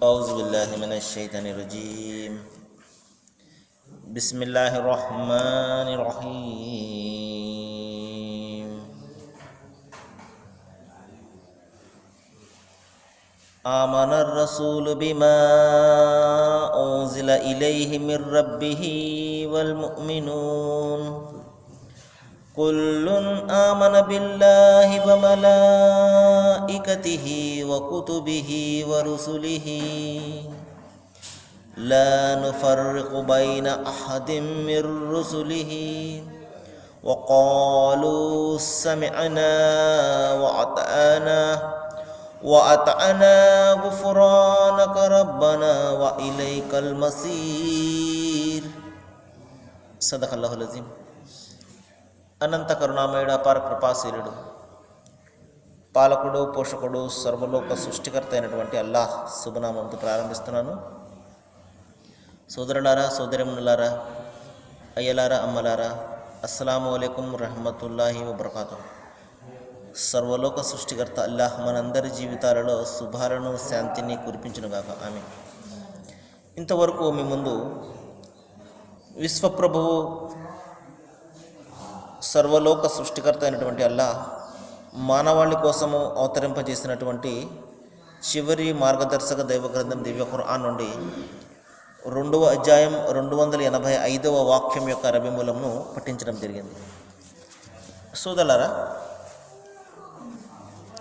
أعوذ بالله من الشيطان الرجيم. بسم الله الرحمن الرحيم. آمن الرسول بما أنزل إليه من ربه والمؤمنون كل آمن بالله وملائكته وكتبه ورسله لا نفرق بين أحد من رسله وقالوا سمعنا وأطعنا غفرانك ربنا وإليك المصير. صدق الله العظيم. అనంత కరుణామయుడు, అపార కృపాశీలుడు, పాలకుడు, పోషకుడు, సర్వలోక సృష్టికర్త అయినటువంటి అల్లాహ్ శుభనామంతో ప్రారంభిస్తున్నాను. సోదరులారా, సోదరిమణులారా, అయ్యలారా, అమ్మలారా, అస్సలాము అలైకుం రహ్మతుల్లాహి వబరకాతుహు. సర్వలోక సృష్టికర్త అల్లాహ్ మనందరి జీవితాలలో శుభాలను, శాంతిని కురిపించునుగాక. ఆమీన్. ఇంతవరకు మీ ముందు విశ్వప్రభువు, సర్వలోక సృష్టికర్త అయినటువంటి అల్లాహ్ మానవాళి కోసము అవతరింపజేసినటువంటి చివరి మార్గదర్శక దైవ గ్రంథం దివ్య ఖురాన్ నుండి 2వ అధ్యాయం 285వ వాక్యం యొక్క అరబీ మూలంను పఠించడం జరిగింది. సోదరులారా,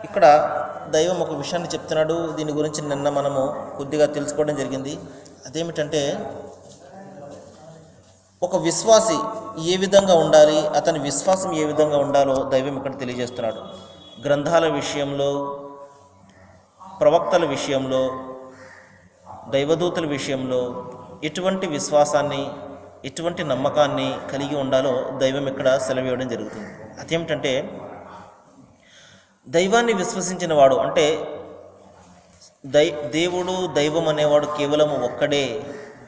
ఇక్కడ దైవం ఒక విషయాన్ని చెప్తున్నాడు. దీని గురించి నిన్న మనము కొద్దిగా తెలుసుకోవడం జరిగింది. అదేమిటంటే, ఒక విశ్వాసి ఏ విధంగా ఉండాలి, అతని విశ్వాసం ఏ విధంగా ఉండాలో దైవం ఇక్కడ తెలియజేస్తున్నాడు. గ్రంథాల విషయంలో, ప్రవక్తల విషయంలో, దైవదూతల విషయంలో ఎటువంటి విశ్వాసాన్ని, ఎటువంటి నమ్మకాన్ని కలిగి ఉండాలో దైవం ఇక్కడ సెలవివ్వడం జరుగుతుంది. అదేమిటంటే, దైవాన్ని విశ్వసించిన వాడు, అంటే దేవుడు, దైవం అనేవాడు కేవలం ఒక్కడే,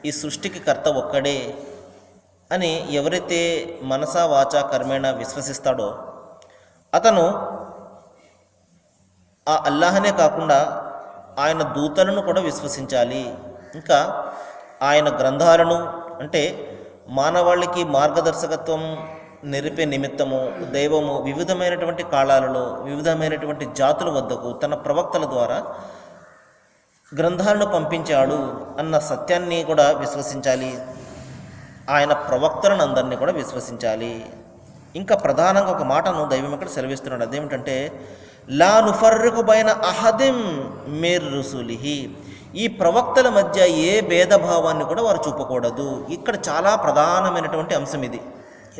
ఈ సృష్టికి కర్త ఒక్కడే అని ఎవరైతే మనసా వాచా కర్మేణ విశ్వసిస్తాడో అతను ఆ అల్లాహనే కాకుండా ఆయన దూతలను కూడా విశ్వసించాలి. ఇంకా ఆయన గ్రంథాలను, అంటే మానవాళికి మార్గదర్శకత్వం నిలిపే నిమిత్తము దైవము వివిధమైనటువంటి కాలాలలో వివిధమైనటువంటి జాతుల వద్దకు తన ప్రవక్తల ద్వారా గ్రంథాలను పంపించాడు అన్న సత్యాన్ని కూడా విశ్వసించాలి. ఆయన ప్రవక్తలను అందరినీ కూడా విశ్వసించాలి. ఇంకా ప్రధానంగా ఒక మాటను దైవం ఇక్కడ సెలవిస్తున్నాడు. అదేమిటంటే, లా నుఫర్రికు బైన అహదిం మిర్ రుసులిహి. ఈ ప్రవక్తల మధ్య ఏ భేదభావాన్ని కూడా వారు చూపకూడదు. ఇక్కడ చాలా ప్రధానమైనటువంటి అంశం ఇది.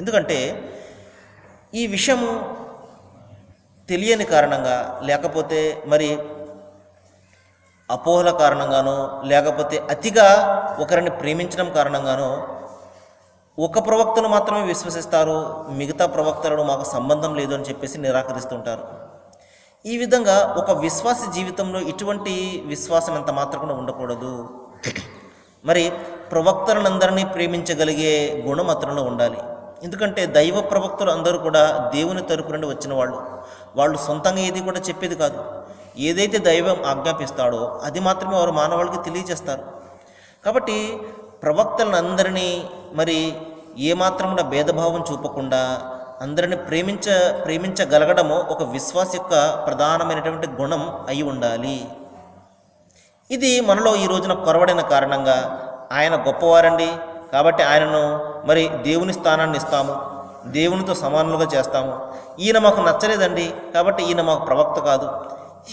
ఎందుకంటే ఈ విషయము తెలియని కారణంగా, లేకపోతే మరి అపోహల కారణంగానో, లేకపోతే అతిగా ఒకరిని ప్రేమించడం కారణంగానో ఒక ప్రవక్తను మాత్రమే విశ్వసిస్తారు, మిగతా ప్రవక్తలను మాకు సంబంధం లేదు అని చెప్పేసి నిరాకరిస్తుంటారు. ఈ విధంగా ఒక విశ్వాస జీవితంలో ఇటువంటి విశ్వాసం ఎంత మాత్రం ఉండకూడదు. మరి ప్రవక్తలందరినీ ప్రేమించగలిగే గుణం అతనిలో ఉండాలి. ఎందుకంటే దైవ ప్రవక్తలు అందరూ కూడా దేవుని తరపు నుండి వచ్చిన వాళ్ళు సొంతంగా ఏది కూడా చెప్పేది కాదు. ఏదైతే దైవం ఆజ్ఞాపిస్తాడో అది మాత్రమే వారు మానవాళికి తెలియజేస్తారు. కాబట్టి ప్రవక్తలందరినీ మరి ఏమాత్రం కూడా భేదభావం చూపకుండా అందరిని ప్రేమించగలగడము ఒక విశ్వాస యొక్క ప్రధానమైనటువంటి గుణం అయి ఉండాలి. ఇది మనలో ఈ రోజున కొరవడిన కారణంగా, ఆయన గొప్పవారండి కాబట్టి ఆయనను మరి దేవుని స్థానాన్ని ఇస్తాము, దేవునితో సమానులుగా చేస్తాము, ఈయన మాకు నచ్చలేదండి కాబట్టి ఈయన మాకు ప్రవక్త కాదు,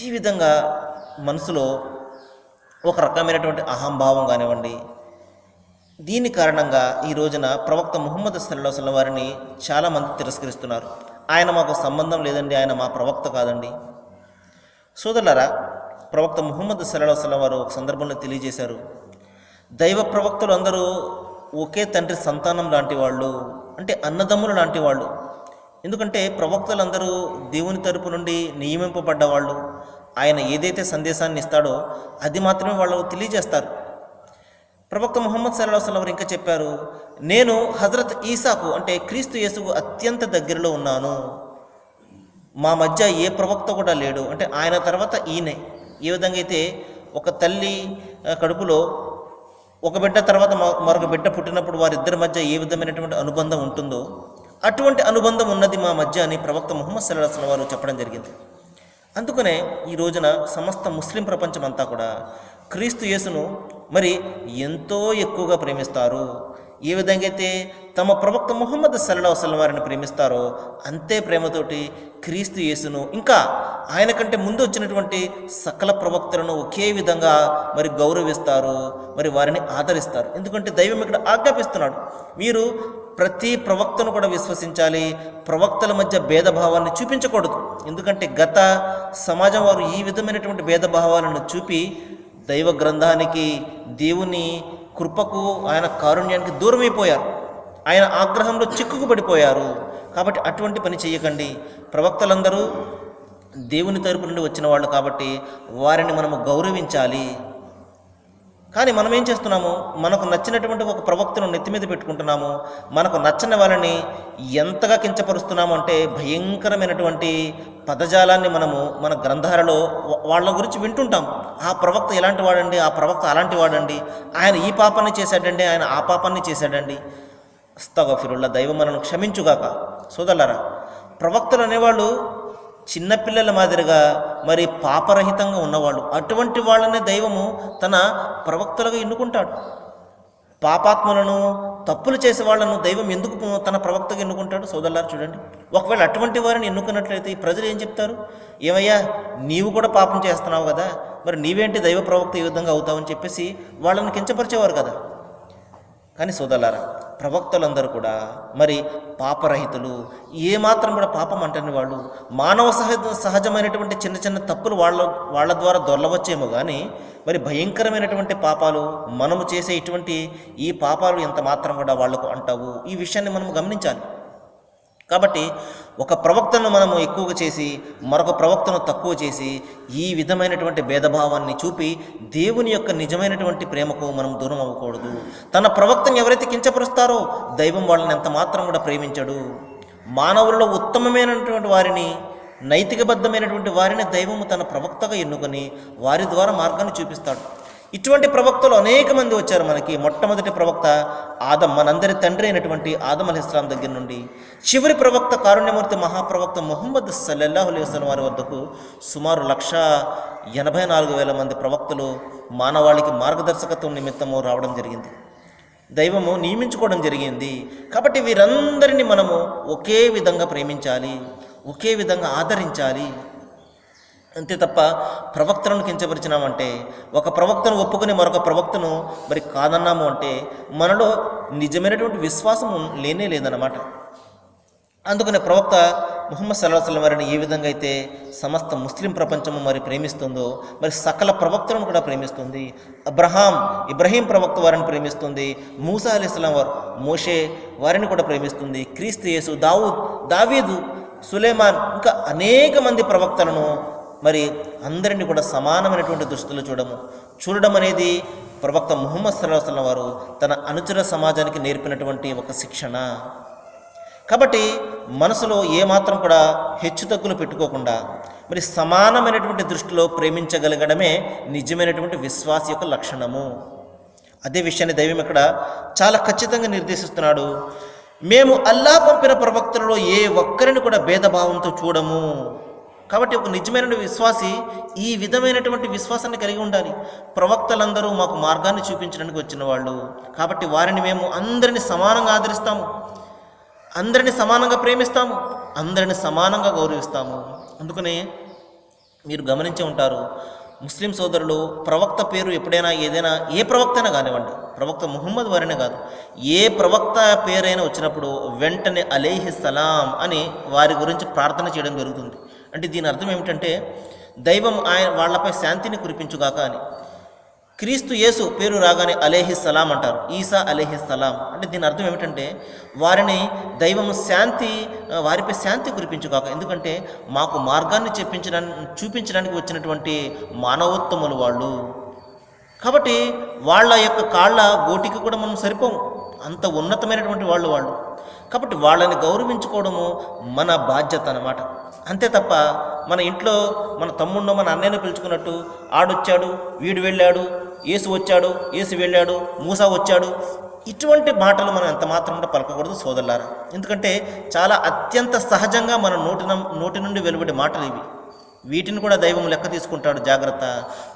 ఈ విధంగా మనసులో ఒక రకమైనటువంటి అహంభావం కానివ్వండి. దీని కారణంగా ఈ రోజున ప్రవక్త ముహమ్మద్ సల్లల్లాహు అలైహి వసల్లం వారిని చాలామంది తిరస్కరిస్తున్నారు. ఆయన మాకు సంబంధం లేదండి, ఆయన మా ప్రవక్త కాదండి. సోదరులారా, ప్రవక్త ముహమ్మద్ సల్లల్లాహు అలైహి వసల్లం వారు ఒక సందర్భంలో తెలియజేశారు, దైవ ప్రవక్తలు అందరూ ఒకే తండ్రి సంతానం లాంటి వాళ్ళు, అంటే అన్నదమ్ములు లాంటి వాళ్ళు. ఎందుకంటే ప్రవక్తలందరూ దేవుని తరపు నుండి నియమింపబడ్డవాళ్ళు. ఆయన ఏదైతే సందేశాన్ని ఇస్తాడో అది మాత్రమే వాళ్ళు తెలియజేస్తారు. ప్రవక్త ముహమ్మద్ సల్లల్లాహు అలైహి వసల్లం ఇంకా చెప్పారు, నేను హజరత్ ఈసాకు, అంటే క్రీస్తు యేసుకు అత్యంత దగ్గరలో ఉన్నాను, మా మధ్య ఏ ప్రవక్త కూడా లేడు, అంటే ఆయన తర్వాత ఈయనే. ఏ విధంగా అయితే ఒక తల్లి కడుపులో ఒక బిడ్డ తర్వాత మరొక బిడ్డ పుట్టినప్పుడు వారిద్దరి మధ్య ఏ విధమైనటువంటి అనుబంధం ఉంటుందో అటువంటి అనుబంధం ఉన్నది మా మధ్య అని ప్రవక్త ముహమ్మద్ సల్లల్లాహు అలైహి వసల్లం వారు చెప్పడం జరిగింది. అందుకనే ఈ రోజున సమస్త ముస్లిం ప్రపంచం అంతా కూడా క్రీస్తు యేసును మరి ఎంతో ఎక్కువగా ప్రేమిస్తారు. ఏ విధంగా అయితే తమ ప్రవక్త ముహమ్మద్ సల్లల్లాహు అలైహి వసల్లం వారిని ప్రేమిస్తారో అంతే ప్రేమతోటి క్రీస్తు యేసును ఇంకా ఆయన కంటే ముందు వచ్చినటువంటి సకల ప్రవక్తలను ఒకే విధంగా మరి గౌరవిస్తారు, మరి వారిని ఆదరిస్తారు. ఎందుకంటే దైవం ఇక్కడ ఆజ్ఞాపిస్తున్నాడు, మీరు ప్రతి ప్రవక్తను కూడా విశ్వసించాలి, ప్రవక్తల మధ్య భేదభావాన్ని చూపించకూడదు. ఎందుకంటే గత సమాజం వారు ఈ విధమైనటువంటి భేదభావాలను చూపి దైవ గ్రంథానికి, దేవుని కృపకు, ఆయన కారుణ్యానికి దూరమైపోయారు, ఆయన ఆగ్రహంలో చిక్కుకుపడిపోయారు. కాబట్టి అటువంటి పని చేయకండి. ప్రవక్తలందరూ దేవుని తరపు నుండి వచ్చిన వాళ్ళు కాబట్టి వారిని మనము గౌరవించాలి. కానీ మనం ఏం చేస్తున్నాము, మనకు నచ్చినటువంటి ఒక ప్రవక్తను నెత్తి మీద పెట్టుకుంటున్నాము, మనకు నచ్చని వాళ్ళని ఎంతగా కించపరుస్తున్నాము అంటే భయంకరమైనటువంటి పదజాలాన్ని మనము మన గ్రంథాలలో వాళ్ళ గురించి వింటుంటాం. ఆ ప్రవక్త ఎలాంటి వాడండి, ఆ ప్రవక్త అలాంటి వాడండి, ఆయన ఈ పాపాన్ని చేశాడండి, ఆయన ఆ పాపాన్ని చేశాడండి. అస్తగఫిరుల్లా, దైవం మనను క్షమించుగాక. సోదరులారా, ప్రవక్తలు అనేవాళ్ళు చిన్నపిల్లల మాదిరిగా మరి పాపరహితంగా ఉన్నవాళ్ళు. అటువంటి వాళ్ళనే దైవము తన ప్రవక్తలుగా ఎన్నుకుంటాడు. పాపాత్మలను, తప్పులు చేసే వాళ్ళను దైవం ఎందుకు తన ప్రవక్తగా ఎన్నుకుంటాడు? సోదరులారా చూడండి, ఒకవేళ అటువంటి వారిని ఎన్నుకున్నట్లయితే ఈ ప్రజలు ఏం చెప్తారు? ఏమయ్యా, నీవు కూడా పాపం చేస్తున్నావు కదా, మరి నీవేంటి దైవ ప్రవక్త ఈ విధంగా అవుతావని చెప్పేసి వాళ్ళని కించపరిచేవారు కదా. కానీ సోదరులారా, ప్రవక్తలందరూ కూడా మరి పాపరహితులు, ఏమాత్రం కూడా పాపం అంటని వాళ్ళు. మానవ సహజమైనటువంటి చిన్న చిన్న తప్పులు వాళ్ళ ద్వారా దొరలవచ్చేమో కానీ మరి భయంకరమైనటువంటి పాపాలు మనము చేసే ఇటువంటి ఈ పాపాలు ఎంత మాత్రం కూడా వాళ్లకు అంటావు. ఈ విషయాన్ని మనం గమనించాలి. కాబట్టి ఒక ప్రవక్తను మనము ఎక్కువగా చేసి మరొక ప్రవక్తను తక్కువ చేసి ఈ విధమైనటువంటి భేదభావాన్ని చూపి దేవుని యొక్క నిజమైనటువంటి ప్రేమకు మనం దూరం అవ్వకూడదు. తన ప్రవక్తను ఎవరైతే కించపరుస్తారో దైవం వాళ్ళని ఎంత మాత్రం కూడా ప్రేమించడు. మానవులలో ఉత్తమమైనటువంటి వారిని, నైతికబద్ధమైనటువంటి వారిని దైవము తన ప్రవక్తగా ఎన్నుకొని వారి ద్వారా మార్గాన్ని చూపిస్తాడు. ఇటువంటి ప్రవక్తలు అనేక మంది వచ్చారు మనకి. మొట్టమొదటి ప్రవక్త ఆదం, మనందరి తండ్రి అయినటువంటి ఆదం అలైహిస్సలాం దగ్గర నుండి చివరి ప్రవక్త కారుణ్యమూర్తి మహాప్రవక్త ముహమ్మద్ సల్లల్లాహు అలైహి వసల్లం వారి వద్దకు సుమారు 184,000 మంది ప్రవక్తలు మానవాళికి మార్గదర్శకత్వం నిమిత్తము రావడం జరిగింది, దైవము నియమించుకోవడం జరిగింది. కాబట్టి వీరందరినీ మనము ఒకే విధంగా ప్రేమించాలి, ఒకే విధంగా ఆదరించాలి. అంతే తప్ప ప్రవక్తలను కించపరిచినామంటే, ఒక ప్రవక్తను ఒప్పుకొని మరొక ప్రవక్తను మరి కాదన్నాము అంటే మనలో నిజమైనటువంటి విశ్వాసం లేనే లేదన్నమాట. అందుకనే ప్రవక్త ముహమ్మద్ సల్లల్లాహు అలైహి వసల్లం వారిని ఏ విధంగా అయితే సమస్త ముస్లిం ప్రపంచము మరి ప్రేమిస్తుందో మరి సకల ప్రవక్తలను కూడా ప్రేమిస్తుంది. ఇబ్రహీం ప్రవక్త వారిని ప్రేమిస్తుంది, మూసా అలైహిస్సలాం వారు, మోషే వారిని కూడా ప్రేమిస్తుంది, క్రీస్తు యేసు, దావీదు, సులేమాన్, ఇంకా అనేక మంది ప్రవక్తలను మరి అందరినీ కూడా సమానమైనటువంటి దృష్టిలో చూడడం అనేది ప్రవక్త ముహమ్మద్ సల్లల్లాహు అలైహి వసల్లం వారు తన అనుచర సమాజానికి నేర్పినటువంటి ఒక శిక్షణ. కాబట్టి మనసులో ఏమాత్రం కూడా హెచ్చుతగ్గులు పెట్టుకోకుండా మరి సమానమైనటువంటి దృష్టిలో ప్రేమించగలగడమే నిజమైనటువంటి విశ్వాస యొక్క లక్షణము. అదే విషయాన్ని దైవం ఇక్కడ చాలా ఖచ్చితంగా నిర్దేశిస్తున్నాడు. మేము అల్లాహ్ పంపిన ప్రవక్తలలో ఏ ఒక్కరిని కూడా భేదభావంతో చూడము. కాబట్టి ఒక నిజమైన విశ్వాసి ఈ విధమైనటువంటి విశ్వాసాన్ని కలిగి ఉండాలి. ప్రవక్తలందరూ మాకు మార్గాన్ని చూపించడానికి వచ్చిన వాళ్ళు కాబట్టి వారిని మేము అందరినీ సమానంగా ఆదరిస్తాము, అందరినీ సమానంగా ప్రేమిస్తాము, అందరిని సమానంగా గౌరవిస్తాము. అందుకనే మీరు గమనించే ఉంటారు, ముస్లిం సోదరులు ప్రవక్త పేరు ఎప్పుడైనా ఏదైనా ఏ ప్రవక్త అయినా కానివ్వండి, ప్రవక్త ముహమ్మద్ వారినే కాదు, ఏ ప్రవక్త పేరైనా వచ్చినప్పుడు వెంటనే అలైహిస్సలాం అని వారి గురించి ప్రార్థన చేయడం జరుగుతుంది. అంటే దీని అర్థం ఏమిటంటే దైవం వాళ్ళపై శాంతిని కురిపించుగాక అని. క్రీస్తు యేసు పేరు రాగానే అలైహిస్సలాం అంటారు, ఈసా అలైహిస్సలాం. అంటే దీని అర్థం ఏమిటంటే వారిని దైవం వారిపై శాంతి కురిపించుగాక. ఎందుకంటే మాకు మార్గాన్ని చూపించడానికి వచ్చినటువంటి మానవోత్తములు వాళ్ళు. కాబట్టి వాళ్ళ యొక్క కాళ్ళ గోటికి కూడా మనం సరిపోము. అంత ఉన్నతమైనటువంటి వాళ్ళు. కాబట్టి వాళ్ళని గౌరవించుకోవడము మన బాధ్యత అన్నమాట. అంతే తప్ప మన ఇంట్లో మన తమ్ముడినో మన అన్నయ్యను పిలుచుకున్నట్టు ఆడొచ్చాడు, వీడు వెళ్ళాడు, యేసు వచ్చాడు, యేసు వెళ్ళాడు, మూసా వచ్చాడు, ఇటువంటి మాటలు మనం ఎంత మాత్రం కూడా పలకకూడదు సోదరులారా. ఎందుకంటే చాలా అత్యంత సహజంగా మన నోటి నుండి వెలువడే మాటలు ఇవి. వీటిని కూడా దైవం లెక్క తీసుకుంటాడు. జాగ్రత్త.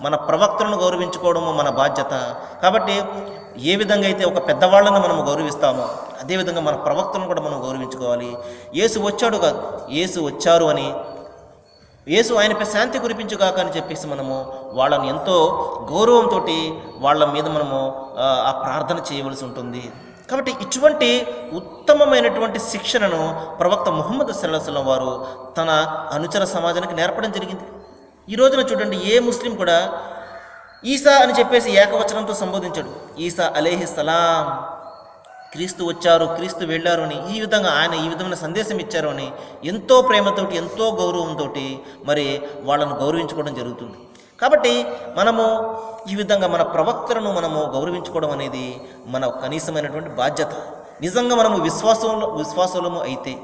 మన ప్రవక్తలను గౌరవించుకోవడము మన బాధ్యత. కాబట్టి ఏ విధంగా అయితే ఒక పెద్దవాళ్ళను మనం గౌరవిస్తామో అదేవిధంగా మన ప్రవక్తలను కూడా మనం గౌరవించుకోవాలి. యేసు వచ్చాడు కాదు, యేసు వచ్చారు అని, యేసు ఆయనపై శాంతి కురిపించుగాక అని చెప్పేసి మనము వాళ్ళని ఎంతో గౌరవంతో వాళ్ళ మీద మనము ఆ ప్రార్థన చేయవలసి ఉంటుంది. కాబట్టి ఇటువంటి ఉత్తమమైనటువంటి శిక్షణను ప్రవక్త ముహమ్మద్ సల్లల్లాహు అలైహి వసల్లం వారు తన అనుచర సమాజానికి నేర్పడం జరిగింది. ఈ రోజున చూడండి, ఏ ముస్లిం కూడా ఈసా అని చెప్పేసి ఏకవచనంతో సంబోధించాడు. ఈసా అలైహిస్సలాం, క్రీస్తు వచ్చారు, క్రీస్తు వెళ్ళారు అని, ఈ విధంగా ఆయన ఈ విధమైన సందేశం ఇచ్చారు అని ఎంతో ప్రేమతోటి ఎంతో గౌరవంతో మరి వాళ్ళను గౌరవించుకోవడం జరుగుతుంది. కాబట్టి మనము ఈ విధంగా మన ప్రవక్తలను మనము గౌరవించుకోవడం అనేది మన కనీసమైనటువంటి బాధ్యత. నిజంగా మనము విశ్వాసములము అయితే,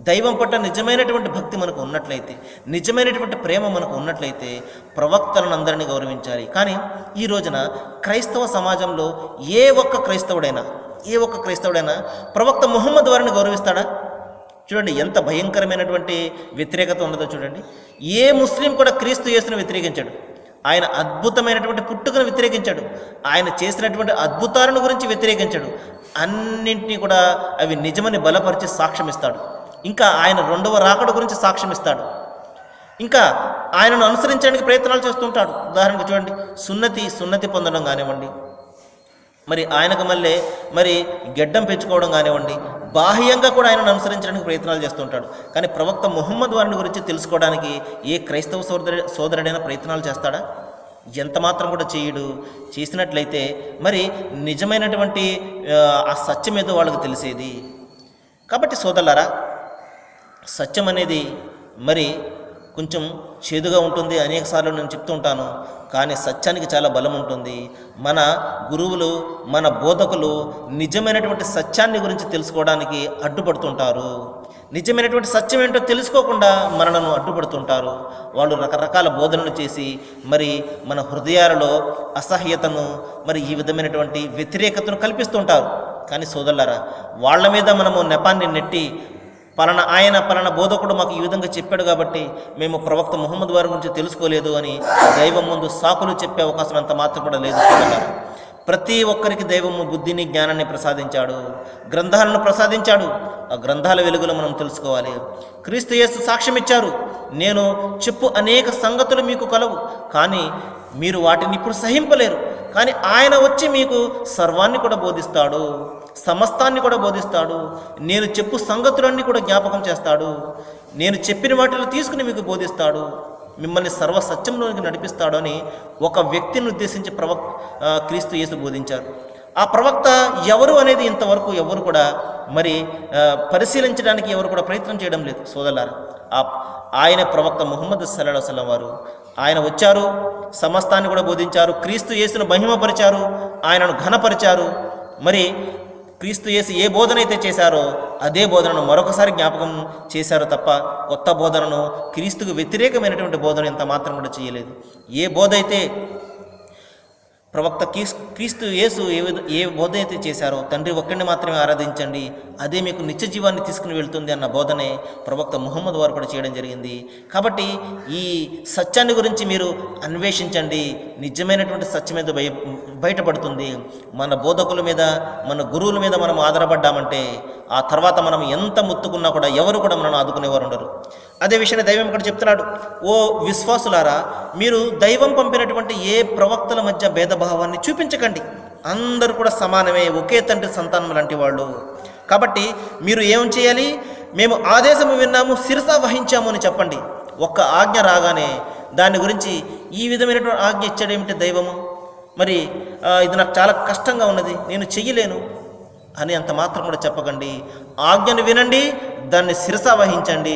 దైవం పట్ల నిజమైనటువంటి భక్తి మనకు ఉన్నట్లయితే, నిజమైనటువంటి ప్రేమ మనకు ఉన్నట్లయితే ప్రవక్తలను అందరినీ గౌరవించాలి. కానీ ఈ రోజున క్రైస్తవ సమాజంలో ఏ ఒక్క క్రైస్తవుడైనా ప్రవక్త ముహమ్మద్ వారిని గౌరవిస్తాడా? చూడండి ఎంత భయంకరమైనటువంటి వ్యతిరేకత ఉన్నదో చూడండి. ఏ ముస్లిం కూడా క్రీస్తు యేసును వ్యతిరేకించాడు. ఆయన అద్భుతమైనటువంటి పుట్టుకను వ్యతిరేకించాడు. ఆయన చేసినటువంటి అద్భుతాలను గురించి వ్యతిరేకించాడు. అన్నింటినీ కూడా అవి నిజమని బలపరిచి సాక్ష్యం ఇస్తాడు. ఇంకా ఆయన రెండవ రాకడ గురించి సాక్ష్యం ఇస్తాడు. ఇంకా ఆయనను అనుసరించడానికి ప్రయత్నాలు చేస్తుంటాడు. ఉదాహరణకు చూడండి, సున్నతి పొందడం కానివ్వండి, మరి ఆయనకు మళ్ళీ మరి గెడ్డం పెంచుకోవడం కానివ్వండి, బాహ్యంగా కూడా ఆయనను అనుసరించడానికి ప్రయత్నాలు చేస్తుంటాడు. కానీ ప్రవక్త ముహమ్మద్ వారిని గురించి తెలుసుకోవడానికి ఏ క్రైస్తవ సోదరుడైనా ప్రయత్నాలు చేస్తాడా? ఎంత మాత్రం కూడా చేయడు. చేసినట్లయితే మరి నిజమైనటువంటి ఆ సత్యం ఏదో వాళ్ళకి తెలిసేది. కాబట్టి సోదరులారా, సత్యం అనేది మరి కొంచెం చేదుగా ఉంటుంది. అనేకసార్లు నేను చెప్తూ ఉంటాను. కానీ సత్యానికి చాలా బలం ఉంటుంది. మన గురువులు, మన బోధకులు నిజమైనటువంటి సత్యాన్ని గురించి తెలుసుకోవడానికి అడ్డుపడుతుంటారు. నిజమైనటువంటి సత్యం ఏంటో తెలుసుకోకుండా మనలను అడ్డుపడుతుంటారు. వాళ్ళు రకరకాల బోధనలు చేసి మరి మన హృదయాలలో అసహ్యతను మరి ఈ విధమైనటువంటి వ్యతిరేకతను కల్పిస్తుంటారు. కానీ సోదరులారా, వాళ్ళ మీద మనము నెపాన్ని నెట్టి పలానా బోధకుడు మాకు ఈ విధంగా చెప్పాడు కాబట్టి మేము ప్రవక్త ముహమ్మద్ వారి గురించి తెలుసుకోలేదు అని దైవం ముందు సాకులు చెప్పే అవకాశం అంత మాత్రం కూడా లేదు. ప్రతి ఒక్కరికి దైవము బుద్ధిని, జ్ఞానాన్ని ప్రసాదించాడు, గ్రంథాలను ప్రసాదించాడు. ఆ గ్రంథాల వెలుగులో మనం తెలుసుకోవాలి. క్రీస్తు యేసు సాక్ష్యం ఇచ్చారు, నేను చెప్పు అనేక సంగతులు మీకు కలవు, కానీ మీరు వాటిని ఇప్పుడు సహింపలేరు. కానీ ఆయన వచ్చి మీకు సర్వాన్ని కూడా బోధిస్తాడు, సమస్తాన్ని కూడా బోధిస్తాడు. నేను చెప్పు సంగతులన్నీ కూడా జ్ఞాపకం చేస్తాడు. నేను చెప్పిన వాటిని తీసుకుని మీకు బోధిస్తాడు, మిమ్మల్ని సర్వసత్యంలోనికి నడిపిస్తాడు అని ఒక వ్యక్తిని ఉద్దేశించి క్రీస్తు యేసు బోధించారు. ఆ ప్రవక్త ఎవరు అనేది ఇంతవరకు ఎవరు కూడా మరి పరిశీలించడానికి ఎవరు కూడా ప్రయత్నం చేయడం లేదు. సోదరులారా, ఆయన ప్రవక్త ముహమ్మద్ సల్లల్లాహు అలైహి వసల్లం వారు ఆయన వచ్చారు, సమస్తాన్ని కూడా బోధించారు, క్రీస్తు యేసును మహిమపరిచారు, ఆయనను ఘనపరిచారు. మరి క్రీస్తు యేసు ఏ బోధన అయితే చేశారో అదే బోధనను మరొకసారి జ్ఞాపకం చేశారు తప్ప కొత్త బోధనను, క్రీస్తుకు వ్యతిరేకమైనటువంటి బోధన ఎంత మాత్రం కూడా చేయలేదు. ఏ బోధ అయితే ప్రవక్త క్రీస్తు యేసు ఏ బోధ అయితే చేశారో, తండ్రి ఒక్కడిని మాత్రమే ఆరాధించండి, అదే మీకు నిత్య జీవాన్ని తీసుకుని వెళ్తుంది అన్న బోధనే ప్రవక్త ముహమ్మద్ వారు కూడా చేయడం జరిగింది. కాబట్టి ఈ సత్యాన్ని గురించి మీరు అన్వేషించండి. నిజమైనటువంటి సత్యం మీద బయటపడుతుంది. మన బోధకుల మీద, మన గురువుల మీద మనం ఆధారపడ్డామంటే ఆ తర్వాత మనం ఎంత ముత్తుకున్నా కూడా ఎవరు కూడా మనల్ని ఆదుకునేవారు ఉండరు. అదే విషయాన్ని దైవం ఇక్కడ చెప్తున్నాడు, ఓ విశ్వాసులారా, మీరు దైవం పంపినటువంటి ఏ ప్రవక్తల మధ్య భేదభావాన్ని చూపించకండి. అందరూ కూడా సమానమే, ఒకే తండ్రి సంతానం లాంటి వాళ్ళు. కాబట్టి మీరు ఏం చేయాలి? మేము ఆదేశము విన్నాము, శిరస వహించాము అని చెప్పండి. ఒక్క ఆజ్ఞ రాగానే దాని గురించి ఈ విధమైనటువంటి ఆజ్ఞ ఇచ్చాడేమిటి దైవము, మరి ఇది నాకు చాలా కష్టంగా ఉన్నది, నేను చెయ్యలేను అని అంత మాత్రం కూడా చెప్పకండి. ఆజ్ఞను వినండి, దాన్ని శిరస వహించండి.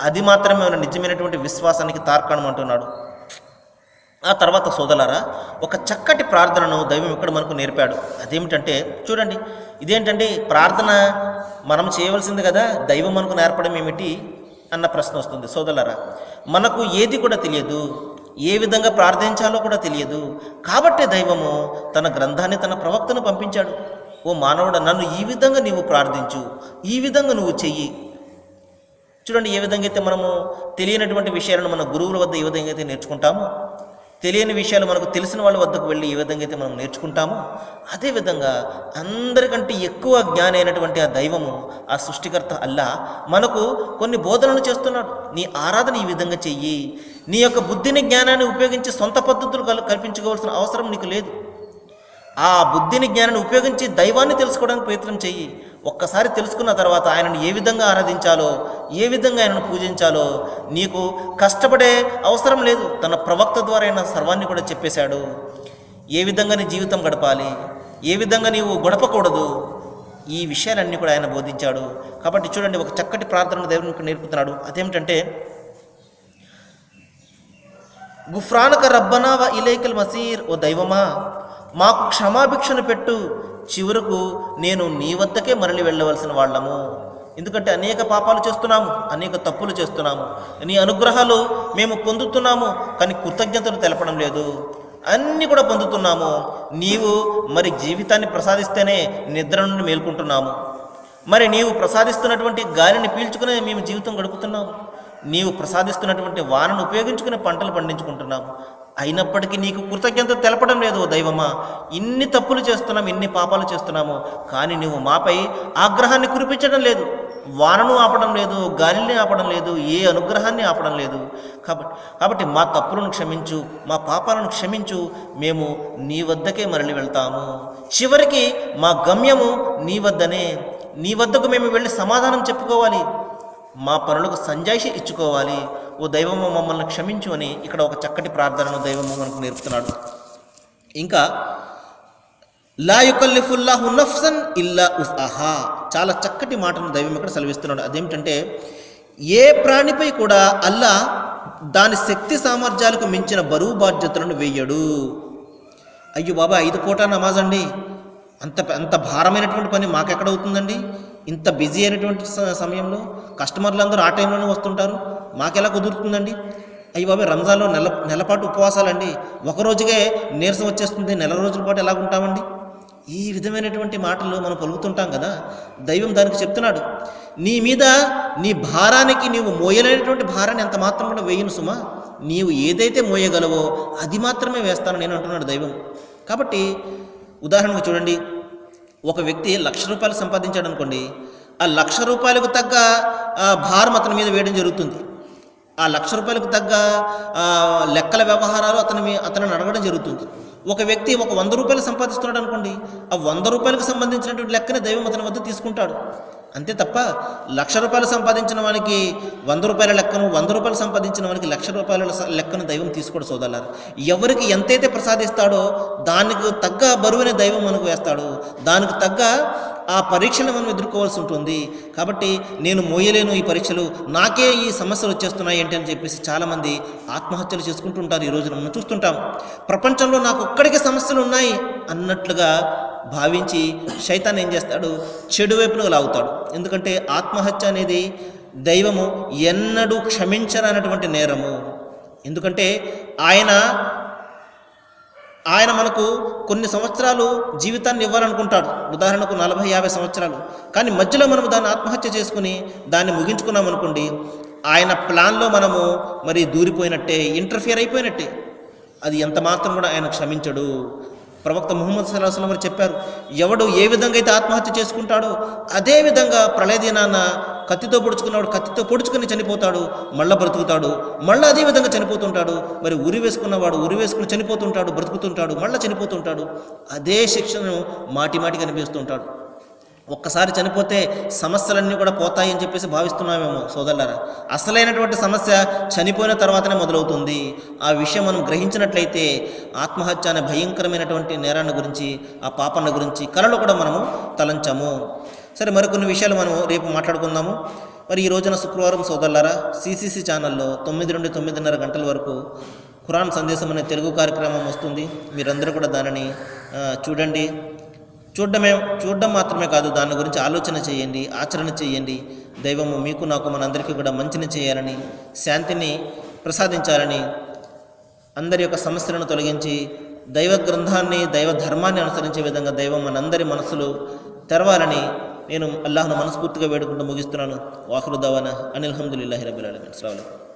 అది మాత్రమే మన నిజమైనటువంటి విశ్వాసానికి తార్కాణం అంటున్నాడు. ఆ తర్వాత సోదరులారా, ఒక చక్కటి ప్రార్థనను దైవం ఇక్కడ మనకు నేర్పాడు. అదేమిటంటే చూడండి, ఇదేంటంటే ప్రార్థన మనం చేయవలసింది కదా, దైవం మనకు నేర్పడం ఏమిటి అన్న ప్రశ్న వస్తుంది. సోదరులారా, మనకు ఏది కూడా తెలియదు, ఏ విధంగా ప్రార్థించాలో కూడా తెలియదు. కాబట్టే దైవము తన గ్రంథాన్ని, తన ప్రవక్తను పంపించాడు. ఓ మానవుడు, నన్ను ఈ విధంగా నీవు ప్రార్థించు, ఈ విధంగా నువ్వు చెయ్యి. చూడండి, ఏ విధంగా అయితే మనము తెలియనటువంటి విషయాలను మన గురువుల వద్ద ఏ విధంగా అయితే నేర్చుకుంటామో, తెలియని విషయాలు మనకు తెలిసిన వాళ్ళ వద్దకు వెళ్ళి ఏ విధంగా అయితే మనం నేర్చుకుంటామో, అదేవిధంగా అందరికంటే ఎక్కువ జ్ఞాని అయినటువంటి ఆ దైవము, ఆ సృష్టికర్త అల్లా మనకు కొన్ని బోధనలు చేస్తున్నాడు. నీ ఆరాధన ఈ విధంగా చెయ్యి, నీ యొక్క బుద్ధిని, జ్ఞానాన్ని ఉపయోగించి సొంత పద్ధతులు కల్పించుకోవాల్సిన అవసరం నీకు లేదు. ఆ బుద్ధిని, జ్ఞానాన్ని ఉపయోగించి దైవాన్ని తెలుసుకోవడానికి ప్రయత్నం చెయ్యి. ఒక్కసారి తెలుసుకున్న తర్వాత ఆయనను ఏ విధంగా ఆరాధించాలో, ఏ విధంగా ఆయనను పూజించాలో నీకు కష్టపడే అవసరం లేదు. తన ప్రవక్త ద్వారా ఆయన సర్వాన్ని కూడా చెప్పేశాడు. ఏ విధంగా నీ జీవితం గడపాలి, ఏ విధంగా నీవు గడపకూడదు, ఈ విషయాలన్నీ కూడా ఆయన బోధించాడు. కాబట్టి చూడండి, ఒక చక్కటి ప్రార్థనను దేవునికి నేర్పుతున్నాడు. అదేమిటంటే, గుఫ్రానక రబ్బనా వ ఇలైకల్ మసీర్, ఓ దైవమా మాకు క్షమాభిక్షను పెట్టు, చివరకు నేను నీ వద్దకే మరలి వెళ్ళవలసిన వాళ్ళము. ఎందుకంటే అనేక పాపాలు చేస్తున్నాము, అనేక తప్పులు చేస్తున్నాము. నీ అనుగ్రహాలు మేము పొందుతున్నాము, కానీ కృతజ్ఞతలు తెలపడం లేదు. అన్నీ కూడా పొందుతున్నాము, నీవు మరి జీవితాన్ని ప్రసాదిస్తేనే నిద్ర నుండి మేల్కుంటున్నాము. మరి నీవు ప్రసాదిస్తున్నటువంటి గాలిని పీల్చుకునే మేము జీవితం గడుపుతున్నాము. నీవు ప్రసాదిస్తున్నటువంటి వానను ఉపయోగించుకునే పంటలు పండించుకుంటున్నాము. అయినప్పటికీ నీకు కృతజ్ఞత తెలపడం లేదు. దైవమా, ఇన్ని తప్పులు చేస్తున్నాం, ఇన్ని పాపాలు చేస్తున్నాము, కానీ నువ్వు మాపై ఆగ్రహాన్ని కురిపించడం లేదు, వానను ఆపడం లేదు, గాలిని ఆపడం లేదు, ఏ అనుగ్రహాన్ని ఆపడం లేదు. కాబట్టి మా తప్పులను క్షమించు, మా పాపాలను క్షమించు, మేము నీ వద్దకే మరలి వెళ్తాము. చివరికి మా గమ్యము నీ వద్దనే. నీ వద్దకు మేము వెళ్ళి సమాధానం చెప్పుకోవాలి, మా పనులకు సంజాయిషి ఇచ్చుకోవాలి. ఓ దైవము, మమ్మల్ని క్షమించు అని ఇక్కడ ఒక చక్కటి ప్రార్థనను దైవము మనకు నేర్పుతున్నాడు. ఇంకా లా యుకల్లిఫుల్లాహు నఫ్సన్ ఇల్లా ఉస్ఆహా, చాలా చక్కటి మాటను దైవం ఇక్కడ సెలవిస్తున్నాడు. అదేమిటంటే, ఏ ప్రాణిపై కూడా అల్లా దాని శక్తి సామర్థ్యాలకు మించిన బరువు బాధ్యతలను వేయడు. అయ్యో బాబా, 5 పూట నమాజ్ అండి, అంత భారమైనటువంటి పని మాకెక్కడవుతుందండి? ఇంత బిజీ అయినటువంటి సమయంలో కస్టమర్లు అందరూ ఆ టైంలోనే వస్తుంటారు, మాకెలా కుదురుతుందండి? అయ్యి బాబా, రంజాన్లో నెలపాటు ఉపవాసాలండి, ఒకరోజుకే నీరసం వచ్చేస్తుంది, నెల రోజుల పాటు ఎలా ఉంటామండి? ఈ విధమైనటువంటి మాటలు మనం పలుకుతుంటాం కదా. దైవం దానికి చెప్తున్నాడు, నీ మీద నీ భారానికి, నీవు మోయలేనటువంటి భారాన్ని ఎంత మాత్రం కూడా వేయను సుమా, నీవు ఏదైతే మోయగలవో అది మాత్రమే వేస్తాను నేను అంటున్నాడు దైవం. కాబట్టి ఉదాహరణకు చూడండి, ఒక వ్యక్తి 1,00,000 రూపాయలు సంపాదించాడు అనుకోండి, ఆ 1,00,000 రూపాయలకు తగ్గ భారం అతని మీద వేయడం జరుగుతుంది. ఆ 1,00,000 రూపాయలకు తగ్గ లెక్కల వ్యవహారాలు అతనిని అడగడం జరుగుతుంది. ఒక వ్యక్తి 100 రూపాయలు సంపాదిస్తున్నాడు అనుకోండి, ఆ 100 రూపాయలకు సంబంధించినటువంటి లెక్కని దైవం అతని వద్ద తీసుకుంటాడు. అంతే తప్ప 1,00,000 రూపాయలు సంపాదించిన వానికి 100 రూపాయల లెక్కను, 100 రూపాయలు సంపాదించిన వానికి 1,00,000 రూపాయల లెక్కను దైవం తీసుకోడు సోదరులారా. ఎవరికి ఎంతైతే ప్రసాదిస్తాడో దానికి తగ్గ బరువునే దైవం మనకు వేస్తాడు, దానికి తగ్గ ఆ పరీక్షను మనం ఎదుర్కోవాల్సి ఉంటుంది. కాబట్టి నేను మోయలేను ఈ పరీక్షలు, నాకే ఈ సమస్యలు వచ్చేస్తున్నాయి ఏంటి అని చెప్పేసి చాలామంది ఆత్మహత్యలు చేసుకుంటుంటారు. ఈ రోజున మనం చూస్తుంటాం. ప్రపంచంలో నాకు ఒక్కడికే సమస్యలు ఉన్నాయి అన్నట్లుగా భావించి శైతాన్ ఏం చేస్తాడు, చెడు వైపునకు లాగుతాడు. ఎందుకంటే ఆత్మహత్య అనేది దైవము ఎన్నడూ క్షమించరన్నటువంటి నేరము. ఎందుకంటే ఆయన మనకు కొన్ని సంవత్సరాలు జీవితాన్ని ఇవ్వాలనుకుంటాడు, ఉదాహరణకు 40-50 సంవత్సరాలు. కానీ మధ్యలో మనము దాన్ని ఆత్మహత్య చేసుకుని దాన్ని ముగించుకున్నాం అనుకోండి, ఆయన ప్లాన్లో మనము మరి దూరిపోయినట్టే, ఇంటర్ఫియర్ అయిపోయినట్టే. అది ఎంత మాత్రం కూడా ఆయన క్షమించడు. ప్రవక్త ముహమ్మద్ సల్లల్లాహు అలైహి వసల్లం చెప్పారు, ఎవడు ఏ విధంగా అయితే ఆత్మహత్య చేసుకుంటాడో అదే విధంగా ప్రళయ దినాన కత్తితో పొడుచుకున్నాడు, కత్తితో పొడుచుకుని చనిపోతాడు, మళ్ళీ బ్రతుకుతాడు, మళ్ళీ అదే విధంగా చనిపోతుంటాడు. మరి ఉరి వేసుకున్నవాడు ఉరి వేసుకుని చనిపోతుంటాడు, బ్రతుకుతుంటాడు, మళ్ళీ చనిపోతుంటాడు. అదే శిక్షను మాటిమాటికి అనిపిస్తుంటాడు. ఒక్కసారి చనిపోతే సమస్యలన్నీ కూడా పోతాయి అని చెప్పేసి భావిస్తున్నామేమో సోదరులారా. అసలైనటువంటి సమస్య చనిపోయిన తర్వాతనే మొదలవుతుంది. ఆ విషయం మనం గ్రహించినట్లయితే ఆత్మహత్య అనే భయంకరమైనటువంటి నేరాన్ని గురించి, ఆ పాపాన్ని గురించి కలలో కూడా మనము తలంచాము. సరే, మరికొన్ని విషయాలు మనం రేపు మాట్లాడుకుందాము. మరి ఈ రోజున శుక్రవారం సోదరులారా సిసిసి ఛానల్లో 9 నుండి 9:30 గంటల వరకు ఖురాన్ సందేశం అనే తెలుగు కార్యక్రమం వస్తుంది. మీరందరూ కూడా దానిని చూడండి. చూడడం మాత్రమే కాదు, దాని గురించి ఆలోచన చేయండి, ఆచరణ చేయండి. దైవము మీకు నాకు మనందరికీ కూడా మంచిని చేయాలని, శాంతిని ప్రసాదించాలని, అందరి యొక్క సమస్యలను తొలగించి దైవ గ్రంథాన్ని దైవ ధర్మాన్ని అనుసరించే విధంగా దైవం మనందరి మనసులు తెరవాలని నేను అల్లాహ్ను మనస్ఫూర్తిగా వేడుకుంటూ ముగిస్తున్నాను. వాఖిరు దవానా అనిల్ హమ్దులిల్లాహి రబ్బిల్ ఆలమీన్. అస్సలాము అలైకుం.